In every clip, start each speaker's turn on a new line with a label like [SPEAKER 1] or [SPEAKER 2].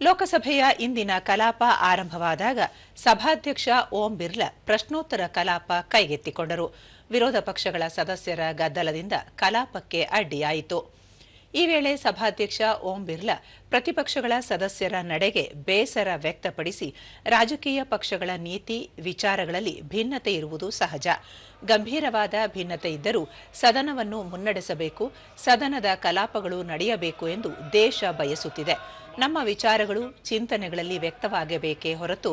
[SPEAKER 1] ಲೋಕಸಭೆಯ ಇಂದಿನ ಕಲಾಪ ಆರಂಭವಾದಾಗ ಸಭಾಧ್ಯಕ್ಷ ಓಂ ಬಿರ್ಲಾ ಪ್ರಶ್ನೋತ್ತರ ಕಲಾಪ ಕೈಗೆತ್ತಿಕೊಂಡರು. ವಿರೋಧ ಪಕ್ಷಗಳ ಸದಸ್ಯರ ಗದ್ದಲದಿಂದ ಕಲಾಪಕ್ಕೆ ಅಡ್ಡಿಯಾಯಿತು. ಈ ವೇಳೆ ಸಭಾಧ್ಯಕ್ಷ ಓಂ ಬಿರ್ಲಾ ಪ್ರತಿಪಕ್ಷಗಳ ಸದಸ್ಯರ ನಡೆಗೆ ಬೇಸರ ವ್ಯಕ್ತಪಡಿಸಿ ರಾಜಕೀಯ ಪಕ್ಷಗಳ ನೀತಿ ವಿಚಾರಗಳಲ್ಲಿ ಭಿನ್ನತೆ ಇರುವುದು ಸಹಜ, ಗಂಭೀರವಾದ ಭಿನ್ನತೆ ಇದ್ದರೂ ಸದನವನ್ನು ಮುನ್ನಡೆಸಬೇಕು, ಸದನದ ಕಲಾಪಗಳು ನಡೆಯಬೇಕು ಎಂದು ದೇಶ ಬಯಸುತ್ತಿದೆ. ನಮ್ಮ ವಿಚಾರಗಳು ಚಿಂತನೆಗಳಲ್ಲಿ ವ್ಯಕ್ತವಾಗಬೇಕೇ ಹೊರತು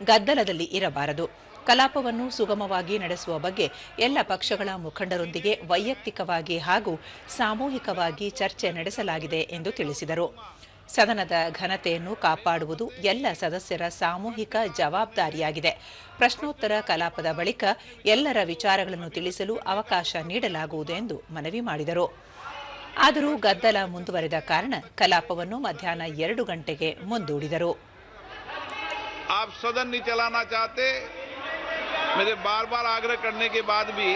[SPEAKER 1] ಗದ್ದಲದಲ್ಲಿ ಇರಬಾರದು. ಕಲಾಪವನ್ನು ಸುಗಮವಾಗಿ ನಡೆಸುವ ಬಗ್ಗೆ ಎಲ್ಲ ಪಕ್ಷಗಳ ಮುಖಂಡರೊಂದಿಗೆ ವೈಯಕ್ತಿಕವಾಗಿ ಹಾಗೂ ಸಾಮೂಹಿಕವಾಗಿ ಚರ್ಚೆ ನಡೆಸಲಾಗಿದೆ ಎಂದು ತಿಳಿಸಿದರು. ಸದನದ ಘನತೆಯನ್ನು ಕಾಪಾಡುವುದು ಎಲ್ಲ ಸದಸ್ಯರ ಸಾಮೂಹಿಕ ಜವಾಬ್ದಾರಿಯಾಗಿದೆ. ಪ್ರಶ್ನೋತ್ತರ ಕಲಾಪದ ಬಳಿಕ ಎಲ್ಲರ ವಿಚಾರಗಳನ್ನು ತಿಳಿಸಲು ಅವಕಾಶ ನೀಡಲಾಗುವುದು ಎಂದು ಮನವಿ ಮಾಡಿದರು. ಆದರೂ ಗದ್ದಲ ಮುಂದುವರೆದ ಕಾರಣ ಕಲಾಪವನ್ನು ಮಧ್ಯಾಹ್ನ 2 ಗಂಟೆಗೆ ಮುಂದೂಡಿದರು.
[SPEAKER 2] मेरे बार बार आग्रह करने के बाद भी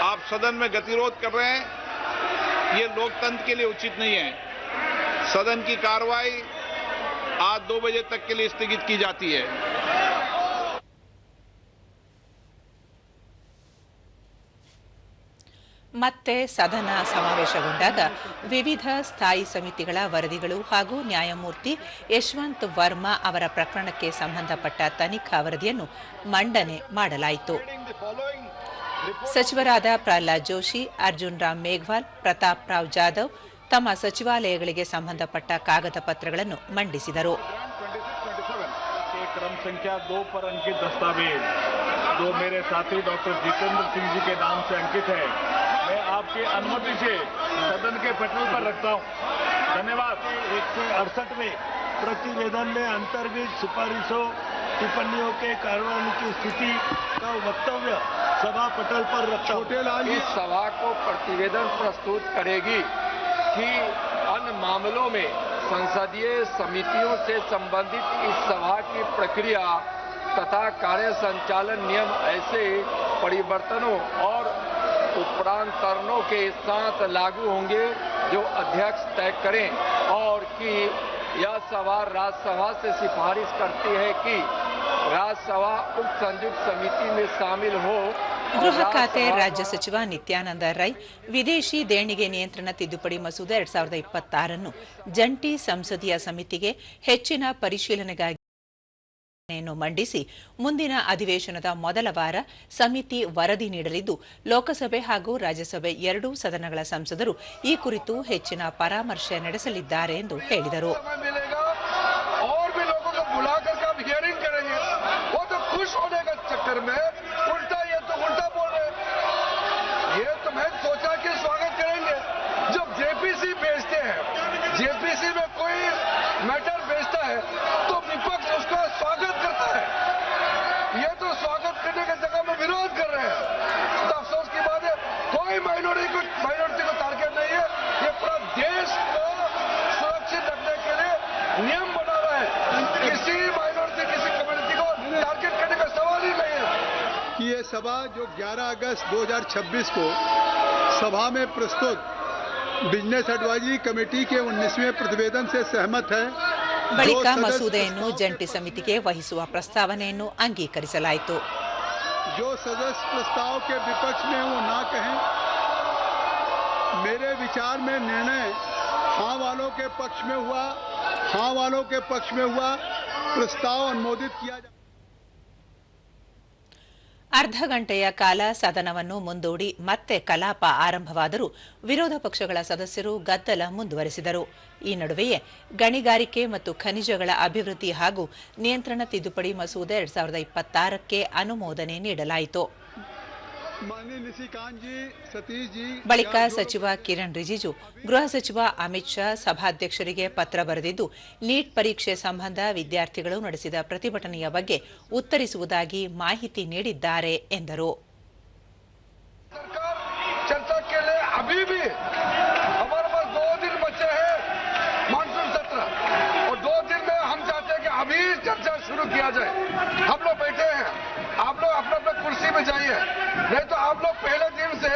[SPEAKER 2] आप सदन में गतिरोध कर रहे हैं, ये लोकतंत्र के लिए उचित नहीं है। सदन की कार्रवाई आज 2 बजे तक के लिए स्थगित की जाती है।
[SPEAKER 1] ಮತ್ತೆ ಸದನ ಸಮಾವೇಶಗೊಂಡಾಗ ವಿವಿಧ ಸ್ಥಾಯಿ ಸಮಿತಿಗಳ ವರದಿಗಳು ಹಾಗೂ ನ್ಯಾಯಮೂರ್ತಿ ಯಶವಂತ್ ವರ್ಮಾ ಅವರ ಪ್ರಕರಣಕ್ಕೆ ಸಂಬಂಧಪಟ್ಟ ತನಿಖಾ ವರದಿಯನ್ನು ಮಂಡನೆ ಮಾಡಲಾಯಿತು. ಸಚಿವರಾದ ಪ್ರಹ್ಲಾದ್ ಜೋಶಿ, ಅರ್ಜುನ್ ರಾಮ್ ಮೇಘವಾಲ್, ಪ್ರತಾಪ್ ರಾವ್ ಜಾಧವ್ ತಮ್ಮ ಸಚಿವಾಲಯಗಳಿಗೆ ಸಂಬಂಧಪಟ್ಟ ಕಾಗದ ಪತ್ರಗಳನ್ನು ಮಂಡಿಸಿದರು.
[SPEAKER 3] क्रम संख्या 2 पर अंकित दस्तावेज जो मेरे साथी डॉक्टर जितेंद्र सिंह जी के नाम से अंकित है, मैं आपकी अनुमति से सदन के पटल पर रखता हूं। धन्यवाद। 168 में प्रतिवेदन में अंतर्गत सिफारिशों टिप्पणियों के कार्रवाई की स्थिति का वक्तव्य सभा पटल पर रखता हूं।
[SPEAKER 4] इस सभा को प्रतिवेदन प्रस्तुत करेगी कि अन्य मामलों में संसदीय समितियों से संबंधित इस सभा की प्रक्रिया तथा कार्य संचालन नियम ऐसे परिवर्तनों और उपरांतरणों के साथ लागू होंगे जो अध्यक्ष तय करें, और कि यह सभा राज्यसभा से सिफारिश करती है कि राज्यसभा उप संयुक्त समिति में शामिल हो।
[SPEAKER 1] ಗೃಹ ಖಾತೆ ರಾಜ್ಯ ಸಚಿವ ನಿತ್ಯಾನಂದ ರೈ ವಿದೇಶಿ ದೇಣಿಗೆ ನಿಯಂತ್ರಣ ತಿದ್ದುಪಡಿ ಮಸೂದೆ 2026 ಜಂಟಿ ಸಂಸದೀಯ ಸಮಿತಿಗೆ ಹೆಚ್ಚಿನ ಪರಿಶೀಲನೆಗಾಗಿ ಮಂಡಿಸಿ ಮುಂದಿನ ಅಧಿವೇಶನದ ಮೊದಲ ವಾರ ಸಮಿತಿ ವರದಿ ನೀಡಲಿದ್ದು, ಲೋಕಸಭೆ ಹಾಗೂ ರಾಜ್ಯಸಭೆ ಎರಡೂ ಸದನಗಳ ಸಂಸದರು ಈ ಕುರಿತು ಹೆಚ್ಚಿನ ಪರಾಮರ್ಶೆ ನಡೆಸಲಿದ್ದಾರೆ ಎಂದು ಹೇಳಿದರು.
[SPEAKER 5] जेपीसी में कोई मैटर भेजता है तो विपक्ष उसका स्वागत करता है। ये तो स्वागत करने की जगह में विरोध कर रहे हैं। तो अफसोस की बात है, कोई माइनॉरिटी को टारगेट नहीं है। ये पूरा देश को सुरक्षित रखने के लिए नियम बना रहा है। किसी माइनॉरिटी किसी कम्युनिटी को टारगेट करने का सवाल ही नहीं है।
[SPEAKER 6] ये सभा जो 11 अगस्त 2026 को सभा में प्रस्तुत ಬಿಸಿನೆಸ್ ಅಡ್ವೈಸರಿ ಕಮಿಟಿ ಕೆ 19ನೇ ಪ್ರತಿವೇದನ से सहमत है।
[SPEAKER 1] ಬಳಿಕ ಮಸೂದೆಯನ್ನು ಜಂಟಿ ಸಮಿತಿಗೆ ವಹಿಸುವ ಪ್ರಸ್ತಾವನೆಯನ್ನು ಅಂಗೀಕರಿಸಲಾಯಿತು.
[SPEAKER 6] जो सदस्य प्रस्ताव के विपक्ष में वो ना कहें, मेरे विचार में निर्णय हाँ वालों के पक्ष में हुआ, हाँ वालों के पक्ष में हुआ, प्रस्ताव अनुमोदित किया जाए। ಅರ್ಧ ಗಂಟೆಯ ಕಾಲ ಸದನವನ್ನು ಮುಂದೂಡಿ ಮತ್ತೆ ಕಲಾಪ ಆರಂಭವಾದರೂ ವಿರೋಧ ಪಕ್ಷಗಳ ಸದಸ್ಯರು ಗದ್ದಲ ಮುಂದುವರೆಸಿದರು. ಈ ನಡುವೆಯೇ ಗಣಿಗಾರಿಕೆ ಮತ್ತು ಖನಿಜಗಳ ಅಭಿವೃದ್ಧಿ ಹಾಗೂ ನಿಯಂತ್ರಣ ತಿದ್ದುಪಡಿ ಮಸೂದೆ 2026ಕ್ಕೆ ಅನುಮೋದನೆ ನೀಡಲಾಯಿತು. ಬಳಿಕ ಸಚಿವ ಕಿರಣ್ ರಿಜಿಜು, ಗೃಹ ಸಚಿವ ಅಮಿತ್ ಶಾ ಸಭಾಧ್ಯಕ್ಷರಿಗೆ ಪತ್ರ ಬರೆದಿದ್ದು ನೀಟ್ ಪರೀಕ್ಷೆ ಸಂಬಂಧ ವಿದ್ಯಾರ್ಥಿಗಳು ನಡೆಸಿದ ಪ್ರತಿಭಟನೆಯ ಬಗ್ಗೆ ಉತ್ತರಿಸುವುದಾಗಿ ಮಾಹಿತಿ ನೀಡಿದ್ದಾರೆ ಎಂದರು.
[SPEAKER 5] चर्चा शुरू किया जाए। हम लोग बैठे हैं, आप लोग अपने अपने कुर्सी में जाइए, नहीं तो आप लोग पहले दिन से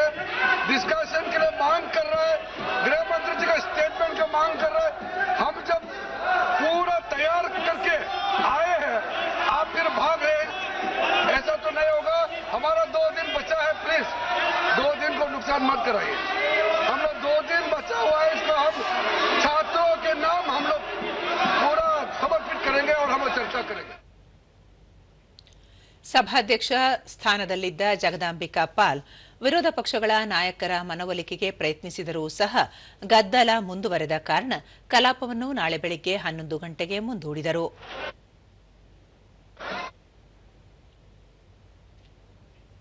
[SPEAKER 5] डिस्कशन के लिए मांग कर रहे हैं, गृह मंत्री जी का स्टेटमेंट की मांग कर रहे हैं। हम जब परेशान मत कराइए। हम लोग 2 दिन बचा हुआ है, इसको हम छात्रों के नाम हम लोग पूरा समर्पित करेंगे और हम चर्चा करेंगे।
[SPEAKER 1] ಸಭಾಧ್ಯಕ್ಷ ಸ್ಥಾನದಲ್ಲಿದ್ದ ಜಗದಾಂಬಿಕಾ ಪಾಲ್ ವಿರೋಧ ಪಕ್ಷಗಳ ನಾಯಕರ ಮನವೊಲಿಕೆಗೆ ಪ್ರಯತ್ನಿಸಿದರೂ ಸಹ ಗದ್ದಲ ಮುಂದುವರೆದ ಕಾರಣ ಕಲಾಪವನ್ನು ನಾಳೆ ಬೆಳಗ್ಗೆ 11 ಗಂಟೆಗೆ ಮುಂದೂಡಿದರು.